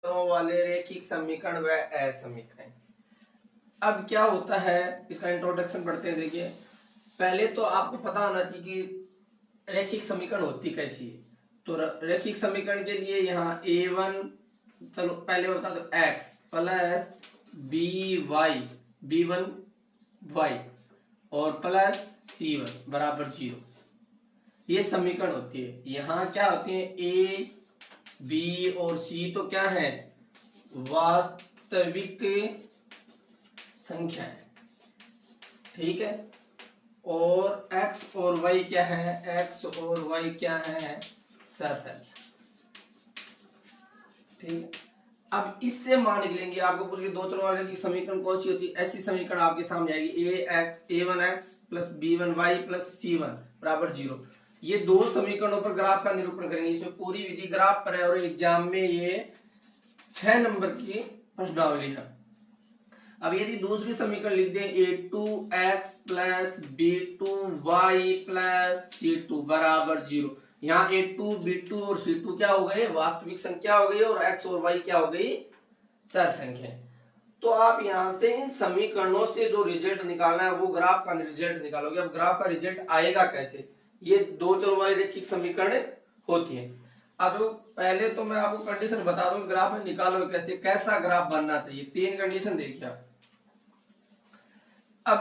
वाले रैखिक समीकरण व असमीकरण। अब क्या होता है इसका इंट्रोडक्शन पढ़ते हैं। देखिए, पहले तो आपको पता होना चाहिए कि रैखिक समीकरण होती कैसी है। तो रैखिक समीकरण के लिए यहाँ a1, चलो पहले बता दो, x प्लस b1 y और प्लस c1 बराबर 0, ये समीकरण होती है। यहाँ क्या होती है, a b और c तो क्या है, वास्तविक संख्या है, ठीक है। और x और y क्या है, x और y क्या है, चर संख्या, ठीक है। अब इससे मान लेंगे, आपको पूछ के दो चरों वाले की समीकरण कौन सी होती है, ऐसी समीकरण आपके सामने आएगी, a1x plus b1y plus c1 बराबर 0। ये दो समीकरणों पर ग्राफ का निरूपण करेंगे। इसमें पूरी विधि ग्राफ पर है और एग्जाम में ये 6 नंबर की प्रश्नावली है। अब यदि दूसरी समीकरण लिख दें, a2x plus b2y plus c2 बराबर 0। यहाँ a2, b2 और c2 क्या हो गए, वास्तविक संख्या हो गई, और x और y क्या हो गई, चर संख्या। तो आप यहाँ से इन समीकरणों से जो रिजल्ट निकालना है वो ग्राफ का रिजल्ट निकालोगे। अब ग्राफ का रिजल्ट आएगा कैसे, ये दो चरों वाली रैखिक समीकरण होती है। अब पहले तो मैं आपको कंडीशन बता दूं, ग्राफ में निकालो कैसे, कैसा ग्राफ बनना चाहिए। 3 कंडीशन देखिए आप। अब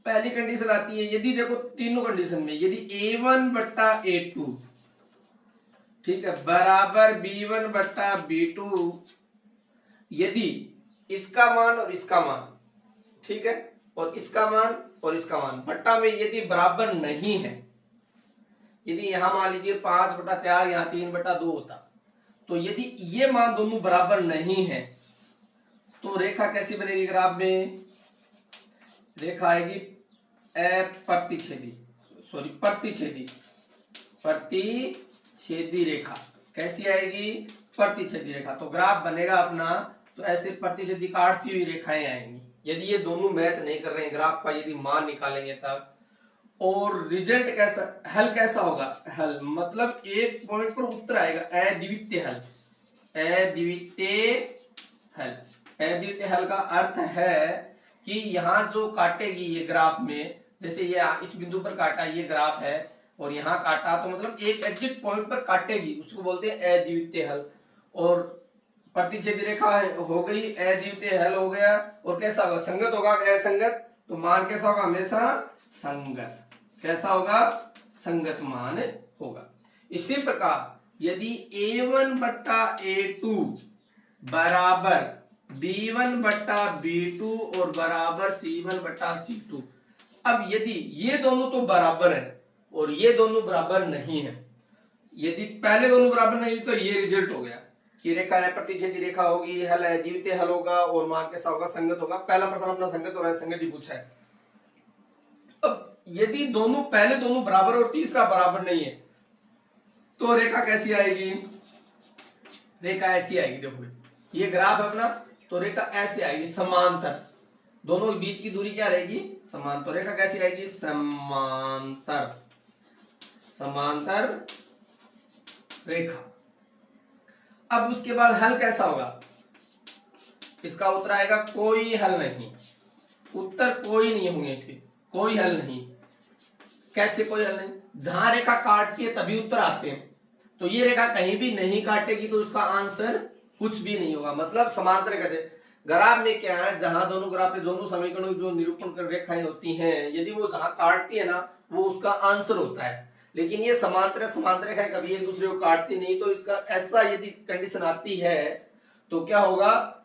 पहली कंडीशन आती है, यदि देखो तीनों कंडीशन में यदि a1 बट्टा a2, ठीक है, बराबर b1 बट्टा b2, यदि इसका मान और इसका मान, ठीक है, और इसका मान और इसका मान बट्टा में यदि बराबर नहीं है, यदि यहां मान लीजिए 5/4 यहाँ 3/2 होता, तो यदि ये मान दोनों बराबर नहीं है तो रेखा कैसी बनेगी, ग्राफ में रेखा आएगी प्रतिच्छेदी रेखा। कैसी आएगी, प्रतिच्छेदी रेखा। तो ग्राफ बनेगा अपना, तो ऐसे प्रतिच्छेदी काटती हुई रेखाएं आएंगी। यदि ये दोनों मैच नहीं कर रहे हैं, ग्राफ का यदि मान निकालेंगे तब। और रिजल्ट कैसा, हल कैसा होगा, हल मतलब एक पॉइंट पर उत्तर आएगा, अद्वितीय हल। अद्वितीय हल, अद्वितीय हल का अर्थ है कि यहाँ जो काटेगी ये ग्राफ में, जैसे ये इस बिंदु पर काटा, ये ग्राफ है, और यहाँ काटा, तो मतलब एक एग्जिट पॉइंट पर काटेगी, उसको बोलते हैं अद्वितीय हल। और प्रतिच्छेदी रेखा हो गई, अद्वितीय हल हो गया। और कैसा होगा, संगत होगा, असंगत, तो मान कैसा होगा, हमेशा संगत। कैसा होगा, संगत मान होगा। इसी प्रकार यदि a1 बट्टा a2 बराबर b1 बट्टा b2 और बराबर c1 बट्टा c2, अब यदि ये दोनों तो बराबर है और ये दोनों बराबर नहीं है, यदि पहले दोनों बराबर नहीं तो ये रिजल्ट हो गया कि रेखा है प्रतिच्छेदी रेखा होगी, हल है द्वितीय हल होगा, और मान कैसा होगा, संगत होगा। पहला प्रश्न अपना संगत और असंगत ही पूछा है। अब यदि दोनों पहले दोनों बराबर और तीसरा बराबर नहीं है तो रेखा कैसी आएगी, रेखा ऐसी आएगी। देखो ये ग्राफ है अपना, तो रेखा ऐसे आएगी, समांतर, दोनों के बीच की दूरी क्या रहेगी, समान। तो रेखा कैसी आएगी, समांतर, समांतर रेखा। अब उसके बाद हल कैसा होगा, इसका उत्तर आएगा कोई हल नहीं, उत्तर कोई नहीं होंगे इसके, कोई हल नहीं। कैसे कोई हल नहीं, जहां रेखा काटती है तभी उत्तर आते हैं, तो ये रेखा कहीं भी नहीं काटेगी तो उसका आंसर कुछ भी नहीं होगा। मतलब समांतर रेखा, ग्राफ में क्या है, जहां दोनों ग्राफ में दोनों समीकरणों जो निरूपण कर रेखाएं होती हैं, यदि वो जहां काटती है ना, वो उसका आंसर होता है। लेकिन ये समांतर रेखाएं कभी एक दूसरे को काटती नहीं, तो इसका ऐसा यदि कंडीशन आती है तो क्या होगा,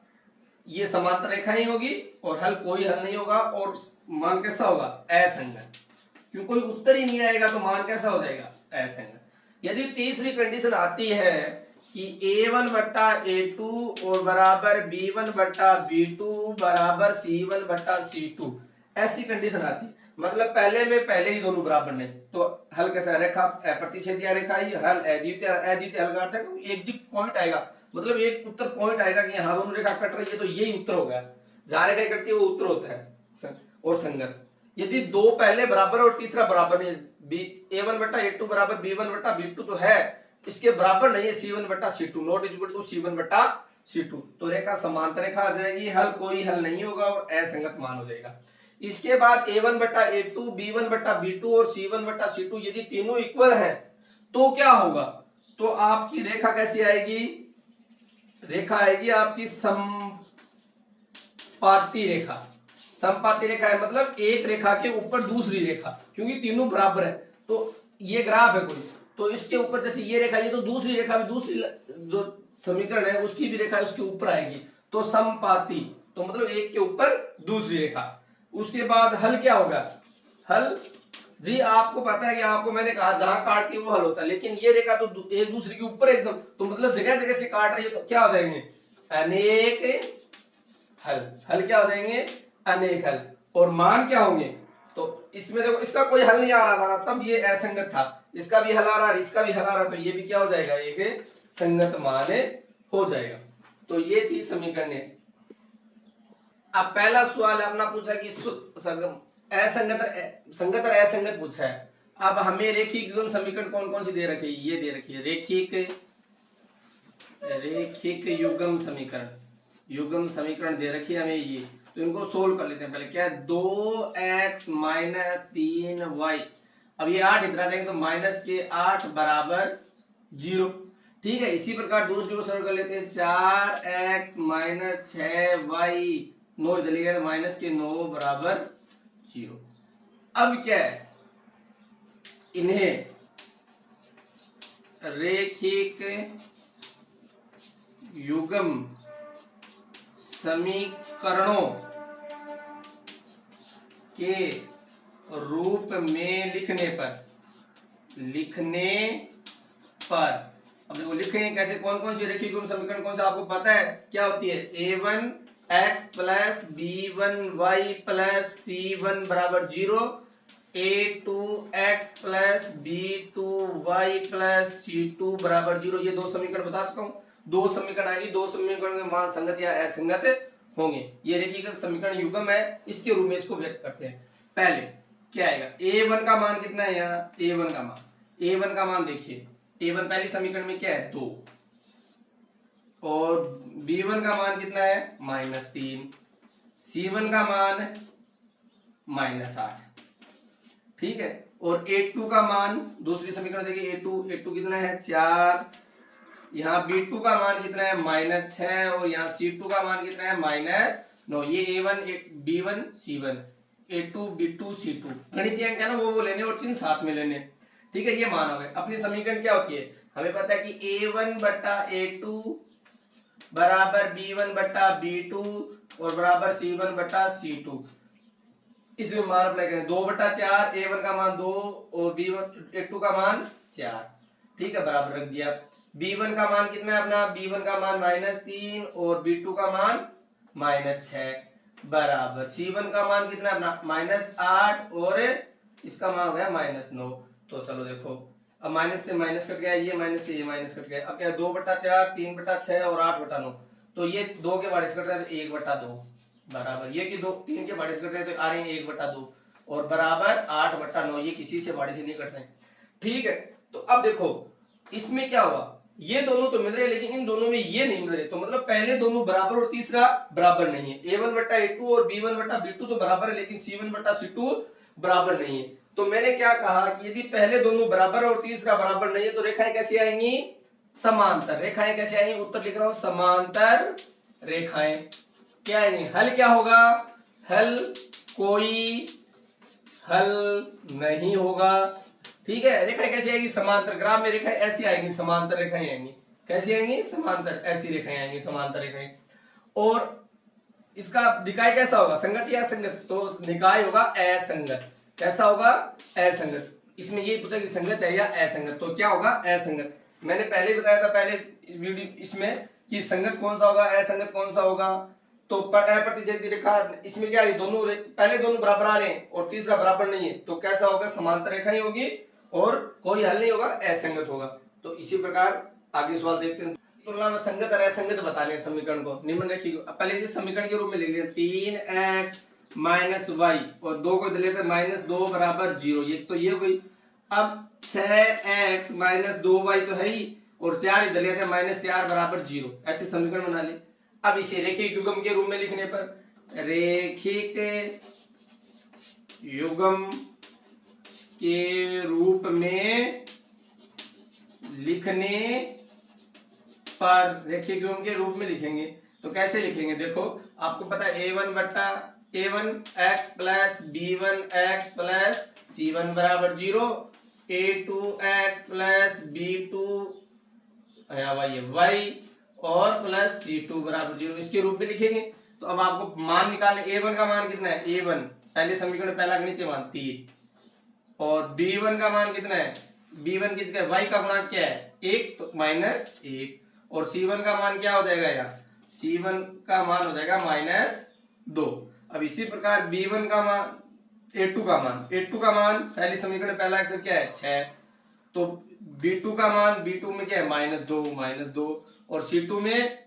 ये समांतर रेखा ही होगी और हल कोई हल नहीं होगा, और मान कैसा होगा, असंगत, क्योंकि कोई उत्तर ही नहीं आएगा तो मान कैसा हो जाएगा, असंगत। यदि तीसरी कंडीशन आती है कि a1 बट्टा a2 और बराबर b1 बट्टा b2 बराबर c1 बट्टा c2, ऐसी कंडीशन आती है, मतलब पहले में पहले ही दोनों बराबर नहीं, तो हल कैसा, रेखा प्रतिच्छेदी रेखा ही हल, अद्वितीय हल का अर्थ है एग्जिट पॉइंट आएगा, मतलब एक उत्तर पॉइंट आएगा कि यहाँ दोनों रेखा कट रही है तो यही उत्तर होगा, जहां रेखा कटती है वो उत्तर होता है। और संगत, यदि दो पहले बराबर और तीसरा बराबर नहीं, a1 बट्टा a2 बराबर b1 बट्टा b2 तो है, इसके बराबर नहीं है c1 बट्टा c2, not equal to c1 बट्टा C2, तो रेखा समांतर रेखा आ जाएगी, हल कोई हल नहीं होगा और असंगत मान हो जाएगा। इसके बाद A1 बटा A2, B1 बटा B2 और C1 बटा C2 यदि तीनों इक्वल हैं तो क्या होगा, तो आपकी रेखा कैसी आएगी, रेखा आएगी आपकी समपाती रेखा। समपाती रेखा है मतलब एक रेखा के ऊपर दूसरी रेखा, क्योंकि तीनों बराबर है तो ये ग्राफ है कोई, तो इसके ऊपर जैसे ये रेखा, ये तो दूसरी रेखा भी, दूसरी जो समीकरण है उसकी भी रेखा उसके ऊपर आएगी, तो समपाती, तो मतलब एक के ऊपर दूसरी रेखा। उसके बाद हल क्या होगा, हल जी आपको पता है कि आपको मैंने कहा जहां काटती है वो हल होता है, लेकिन ये रेखा तो एक दूसरे के ऊपर एकदम, तो मतलब जगह जगह से काट रही है, तो क्या हो जाएंगे अनेक हल। हल क्या हो जाएंगे अनेक हल। और मान क्या होंगे, तो इसमें देखो इसका कोई हल नहीं आ रहा था तब ये असंगत था, इसका भी हल आ रहा है, इसका भी हल आ रहा है, तो ये भी क्या हो जाएगा एक संगत मान हो जाएगा। तो ये थी समीकरण। अब पहला सवाल अपना पूछा कि असंगत संगत और असंगत पूछा है। अब हमें रेखिक युग्म समीकरण कौन कौन सी दे रखी है, ये दे रखी है रेखिक युग्म समीकरण, युग्म समीकरण दे रखी है हमें ये, तो इनको सोल्व कर लेते हैं। पहले क्या है 2x माइनस 3y, अब ये 8 इधर आ जाएंगे तो माइनस के 8 बराबर 0, ठीक है। इसी प्रकार दूसरे को सोल्व कर लेते हैं 4x माइनस 6y, 9 इधर ले गए माइनस के 9 बराबर 0। अब क्या है, इन्हें रेखिक युग्म समीकरणों के रूप में लिखने पर अब देखो लिखेंगे कैसे, कौन कौन सी रेखिक युग्म समीकरण कौन सा आपको पता है क्या होती है, a1 x plus b1 y plus c1 बराबर 0, a2 x plus b2 y plus c2 बराबर 0। ये दो समीकरण बता चुका हूं, दो समीकरण आएगी, दो समीकरण के मान संगत या असंगत होंगे। ये रेखिक समीकरण युग्म है, इसके रूप में इसको व्यक्त करते हैं। पहले क्या आएगा, a1 का मान कितना है, यहाँ a1 का मान देखिए, a1 पहली समीकरण में क्या है 2, और b1 का मान कितना है -3, c1 का मान -8, ठीक है। और a2 का मान दूसरी समीकरण देखिए, a2 कितना है 4, यहाँ b2 का मान कितना है -6, और यहाँ c2 का मान कितना है -9। ये a1 b1 c1, a2 b2 c2 गणितीय अंक है ना, वो लेने और चिन्ह साथ में लेने, ठीक है। ये मान हो गए। अपनी समीकरण क्या होती है, हमें पता है कि a1 बटा a2 बराबर b1 बटा b2 और बराबर c1 बटा c2। इसमें मान अप्लाई करें 2 बटा 4, a1 का मान 2 और b1 a2 का मान 4, ठीक है, बराबर रख दिया। b1 का मान कितना है अपना, b1 का मान -3 और b2 का मान -6 बराबर c1 का मान कितना है अपना -8 और इसका मान हो गया -9। तो चलो देखो अब माइनस से माइनस कट गया, ये माइनस से ये माइनस कट गया। अब क्या है 2 बटा 4, 3 बटा 6 और 8 बटा 9, तो ये 2 के बारिश कट रहा है तो 1 बटा 2 बराबर, ये कि 3 के बारिश कट रहे हैं तो आ रहे हैं 1 बटा 2 और बराबर 8 बटा 9, ये किसी से बारिश नहीं कट रहे, ठीक है। तो अब देखो इसमें क्या हुआ, ये दोनों तो मिल रहे हैं लेकिन इन दोनों में ये नहीं मिल रहे, तो मतलब पहले दोनों बराबर और तीसरा बराबर नहीं है। a1 बटा a2 और b1 बटा b2 तो बराबर है, लेकिन c1 बटा c2 बराबर नहीं है। तो मैंने क्या कहा कि यदि पहले दोनों बराबर और तीसरा बराबर नहीं है तो रेखाएं कैसी आएंगी, समांतर रेखाएं कैसे आएंगी, उत्तर लिख रहा हूं समांतर रेखाएं क्या आएंगी। हल क्या होगा, हल कोई हल नहीं होगा, ठीक है। रेखाएं कैसी आएगी, समांतर, ग्राफ में रेखाएं ऐसी आएंगी, समांतर रेखाएं आएंगी, कैसी आएंगी, समांतर, ऐसी रेखाएं आएंगी, समांतर रेखाएं। और इसका निकाय कैसा होगा, संगत या असंगत, तो निकाय होगा असंगत, कैसा होगा असंगत। इसमें ये पूछा कि संगत है या असंगत, तो क्या होगा असंगत। मैंने पहले ही बताया था पहले इस वीडियो इसमें कि संगत कौन सा होगा असंगत कौन सा होगा। तो अप्रतिच्छेदी रेखा इसमें क्या है, दोनों पहले दोनों बराबर आ रहे हैं और तीसरा बराबर नहीं है, तो कैसा होगा, समांतर रेखा ही होगी और कोई हल नहीं होगा, असंगत होगा। तो इसी प्रकार आगे सवाल देखते हैं। तुलना में संगत और असंगत बताने समीकरण को निम्न रेखिक, पहले इसे समीकरण के रूप में लिख लिया 3x माइनस वाई और 2 को लेते -2 बराबर 0, ये तो ये कोई। अब 6x माइनस 2y तो है ही, और 4 इधर लेते हैं, -4 बराबर 0। ऐसे समीकरण बना ले। अब इसे रेखिक युग्म के रूप में लिखने पर, रेखिक युग्म के रूप में लिखने पर, रेखिक युग्म के रूप में लिखेंगे तो कैसे लिखेंगे? देखो आपको पता है a1 बट्टा a1 x plus b1 x plus c1 बराबर 0, a2 x plus b2 y और प्लस c2 बराबर 0, इसके रूप में लिखेंगे। तो अब आपको मान निकालने, a1 का मान कितना है? a1 पहले समीकरण पहला गणितीय मान 3, और b1 का मान कितना है? b1 की जगह y का गुणांक क्या है? 1, तो -1, और c1 का मान क्या हो जाएगा यार? c1 का मान हो जाएगा -2। अब इसी प्रकार b1 का मान, a2 का मान पहली समीकरण पहला अक्षर क्या है? 6, तो b2 का मान, b2 में क्या है? -2, और c2 में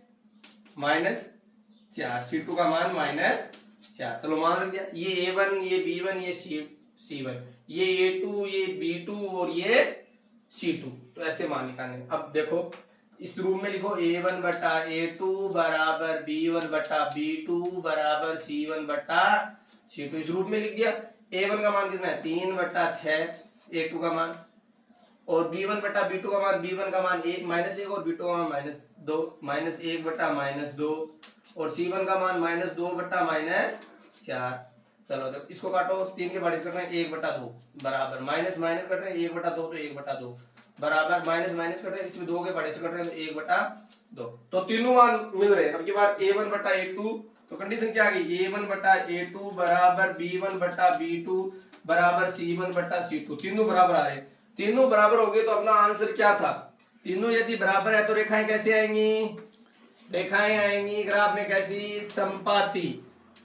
-4, c2 का मान -4। चलो मान रख दिया। ये a1, ये b1, ये c1, ये a2, ये b2 और ये c2, तो ऐसे मान निकालने। अब देखो इस रूप में लिखो, a1 बटा a2 बराबर b1 बटा b2 बराबर c1 बटा c2, इस रूप में लिख दिया। a1 का मान कितना है? 3 बटा 6 a2 का मान, और b1 बटा b2 का मान, b1 का मान -1 और b2 का मान -2, -1 बटा -2, और c1 का मान -2 बटा -4। चलो जब इसको काटो, 3 के बारे करना है, 1 बटा 2 बराबर, माइनस माइनस कट रहे हैं, 1 बटा 2 तो 1 बटा 2 बराबर, माइनस माइनस कट रहे हैं, इसमें 2 के बड़े से कट रहे हैं तो 1 बटा 2, तो तीनों मान मिल रहे हैं। अब की बार a1 बटा a2, तो कंडीशन क्या आ गई? a1 बटा a2 बराबर b1 बटा b2 बराबर c1 बटा c2, तीनों बराबर आ रहे हैं। तीनों बराबर हो गए तो अपना आंसर क्या था? तीनों यदि बराबर है तो रेखाएं कैसे आएंगी? रेखाएं आएंगी ग्राफ में कैसी?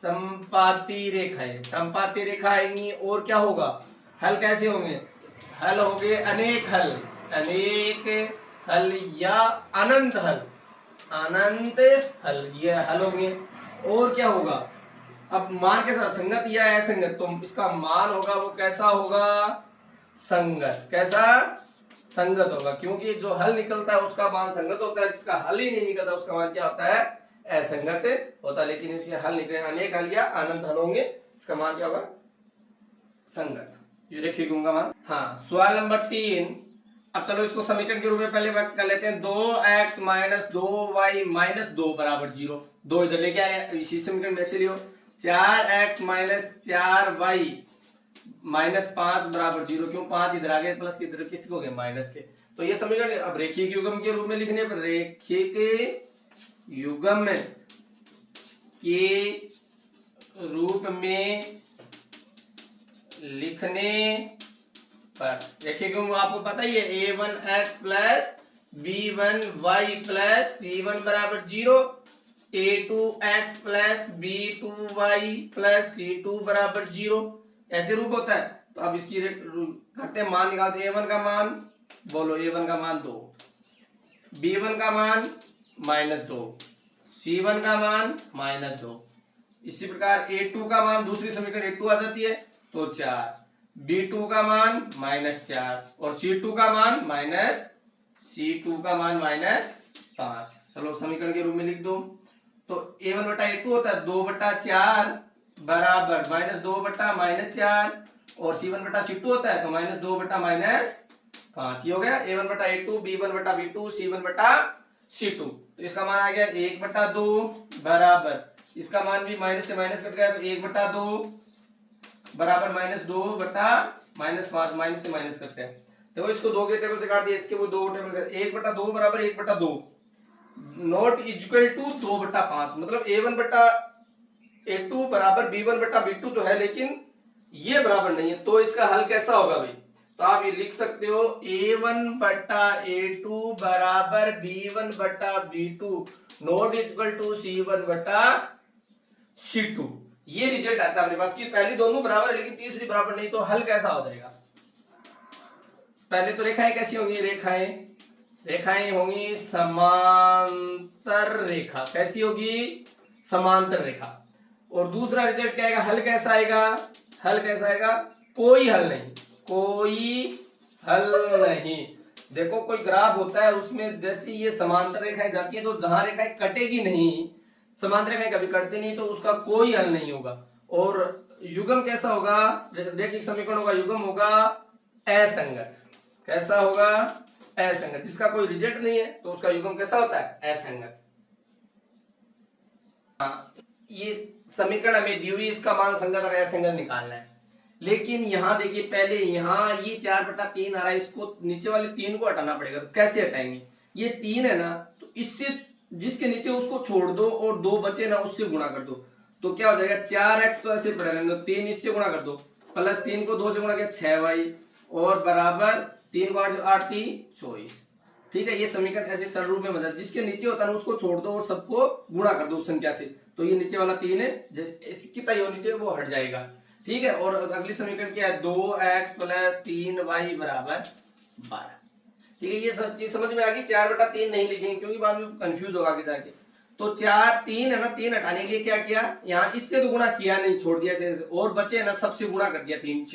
संपाती रेखाएं, संपाती रेखा आएंगी। और क्या होगा? हल कैसे होंगे? हल होंगे अनेक हल, अनेक हल या अनंत हल, अनंत हल, ये हल होंगे। और क्या होगा? अब मान के साथ संगत या असंगत, तो इसका मान होगा वो कैसा होगा? संगत। कैसा? संगत होगा, क्योंकि जो हल निकलता है उसका मान संगत होता है, जिसका हल ही नहीं निकलता उसका मान क्या होता है? असंगत होता है। लेकिन इसके हल निकले अनेक हल या अनंत हल होंगे, इसका मान क्या होगा? संगत। ये देखिए का मान। हाँ, सवाल नंबर 3। अब चलो इसको समीकरण के रूप में पहले व्यक्त कर लेते हैं। 2x माइनस 2y माइनस 2 बराबर 0, 2 इधर लेके आए, इसी समीकरण में से लियो। 4x माइनस 4y माइनस 5 बराबर 0, क्यों? 5 इधर आ गए, प्लस के इधर किसके हो गए? माइनस के। तो ये समीकरण अब रेखिक युग्म के रूप में लिखने पर, रेखिक युग्म के रूप में लिखने पर, रेखिक युग्म आपको पता ही है, a1x plus b1y plus c1 बराबर 0, a2x plus b2y plus c2 बराबर 0, ऐसे रूप होता है। तो अब इसकी करते हैं, मान निकालते हैं। a1 का मान, बोलो a1 का मान 2, b1 का मान -2, c1 का मान -2। इसी प्रकार a2 का मान, दूसरी समीकरण a2 आ जाती है तो 4, b2 का मान -4 और c2 का मान -5। चलो समीकरण के रूप में लिख दो। तो a1 बटा a2 होता है 2 बटा 4 बराबर -2 बटा -4, और c1 बटा c2 होता है तो -2 बटा -5। ये हो गया a1 बटा a2, b1 बटा b2, c1 बटा c2। तो इसका मान आ गया 1 बटा 2 बराबर, इसका मान भी माइनस से माइनस कट गया तो 1 बटा 2 बराबर -2 बटा -5, माइनस से माइनस करते हैं। देखो इसको 2 के टेबल से काट दिया, इसके वो 2 टेबल से, 1 बटा 2 बराबर 1 बटा 2 नॉट इक्वल टू 2 बटा 5, मतलब a1 बटा a2 बराबर b1 बटा b2 तो है, लेकिन ये बराबर नहीं है। तो इसका हल कैसा होगा भाई? तो आप ये लिख सकते हो a1 बटा a2 बराबर b1 बटा b2 not equal to c1 बटा c2। ये रिजल्ट आता है अपने पास कि पहली दोनों बराबर है लेकिन तीसरी बराबर नहीं, तो हल कैसा हो जाएगा? पहले तो रेखाएं कैसी होंगी? रेखाएं होंगी समांतर रेखा। कैसी होगी? समांतर रेखा। और दूसरा रिजल्ट क्या आएगा? हल कैसा आएगा? हल कैसा आएगा? कोई हल नहीं, कोई हल नहीं। देखो कोई ग्राफ होता है, उसमें जैसे ये समांतर रेखाएं जाती है तो जहां रेखाएं कटेगी नहीं, समांतर रेखाएं कभी कटती नहीं, तो उसका कोई हल नहीं होगा। और युग्म कैसा होगा, रैखिक समीकरण होगा, युग्म होगा असंगत। कैसा होगा, असंगत। जिसका कोई रिजल्ट नहीं है तो उसका युग्म कैसा होता है, असंगत। ये समीकरण हमें दी हुई, इसका मान संगत और असंगत निकालना है। लेकिन यहाँ देखिए, पहले यहाँ ये 4/3 आ रहा है, इसको नीचे वाले 3 को हटाना पड़ेगा। तो कैसे हटाएंगे, ये 3 है ना, तो इससे जिसके नीचे उसको छोड़ दो और 2 बचे ना, उससे गुणा कर दो। तो क्या हो जाएगा, 4x तो ऐसे पड़े रहने, 3 इससे गुणा कर दो, प्लस 3 को 2 से गुणा किया 6y, और बराबर 3 को 8 से 8 3 24। ठीक है, ये समीकरण ऐसे सरल रूप में बना, जिसके नीचे होता है उसको छोड़ दो और सबको गुणा कर दो उस संख्या से। तो ये नीचे वाला 3 है, इसकी तय नीचे वो हट जाएगा। ठीक है, और अगली समीकरण क्या है, 2x + 3y बराबर 12। ठीक है, ये सब चीज समझ में आ गई। 4/3 नहीं लिखेंगे क्योंकि बाद में कंफ्यूज होगा आगे जाके। तो 3 है ना, 3 हटाने के लिए क्या किया, यहाँ इससे तो गुणा किया नहीं, छोड़ दिया ऐसे, और बचे है ना, सबसे गुणा कर दिया 3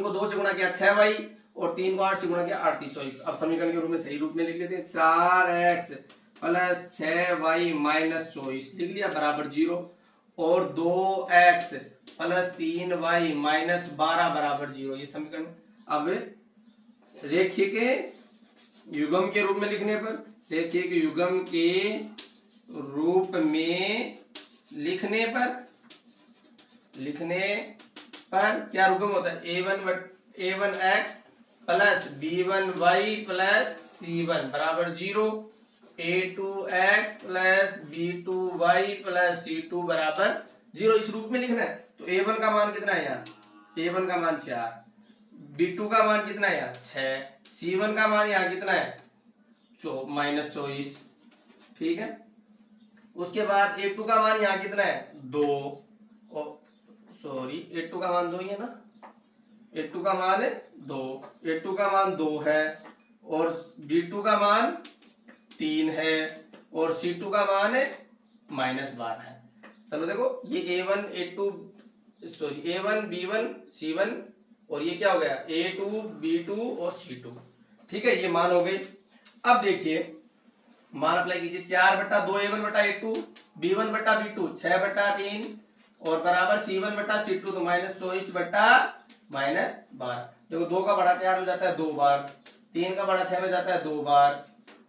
को 2 से गुणा किया 6y, और 3 को 8 से गुणा किया 8 3 24। अब समीकरण के रूप में सही रूप में लिख लेते हैं, 4x + 6y - 24 लिख लिया बराबर 0, और 2x + 3y - 12 बराबर 0। ये समीकरण अब रेखिक युग्म के रूप में लिखने पर, रेखिक युग्म के रूप में लिखने पर क्या युग्म होता है, a1x + b1y + c1 बराबर 0, a2x + b2y + c2 बराबर 0। इस रूप में लिखना है। तो a1 का मान कितना है यहाँ, a1 का मान 4, b2 का मान कितना है यहाँ 6, c1 का मान यहाँ कितना है -24। ठीक है, उसके बाद a2 का मान यहाँ कितना है 2, सॉरी a2 का मान 2 ही है ना, a2 का मान 2, a2 का मान 2 है, और b2 का मान 3 है, और c2 का मान -12 है। चलो देखो, ये a1 a2 sorry a1 b1 c1, और ये क्या हो गया a2 b2 और c2। ठीक है, ये मान हो गए। अब देखिए मान अप्लाई कीजिए, 4/2 a1/a2, b1/b2 6/3, और बराबर c1/c2, तो -24/12। देखो 2 का बड़ा 4 में जाता है 2 बार, 3 का बड़ा 6 में जाता है 2 बार,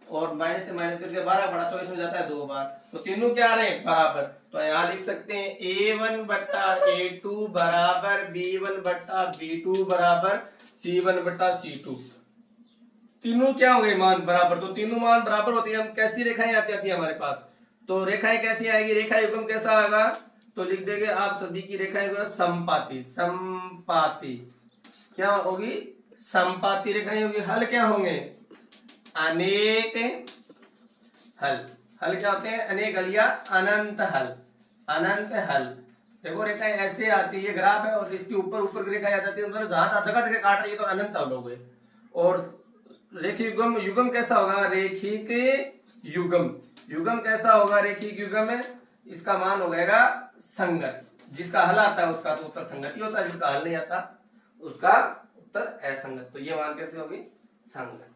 और माइनस से माइनस करके 12 बड़ा 24 में जाता है 2 बार। तो तीनों क्या आ रहे हैं बराबर। तो यहाँ लिख सकते हैं a1/a2 बराबर b1/b2 बराबर c1/c2। तीनों क्या हो गए मान बराबर। तो तीनों मान बराबर होती है, हम कैसी रेखाएं आती है हमारे पास। तो रेखाएं कैसी आएगी, रेखा युग्म कैसा आएगा, तो लिख देंगे आप सभी की रेखाएं समपाती। समपाती क्या होगी, समपाती रेखाएं होगी। हल क्या होंगे, अनेक हल। हल क्या होते हैं, अनेक हल या अनंत हल। अनंत हल। देखो रेखाएं ऐसे आती है, ग्राफ है, और इसके ऊपर ऊपर की रेखा आ जाती है, जहां जगह जगह काट रही है तो अनंत हल हो गए। और रेखिक युग्म, युग्म कैसा होगा, रेखिक युग्म। युग्म कैसा होगा, रेखिक युग्म में इसका मान हो जाएगा संगत। जिसका हल आता है उसका तो उत्तर संगत ही होता है, जिसका हल नहीं आता उसका उत्तर असंगत। तो ये मान कैसे होगी, संगत।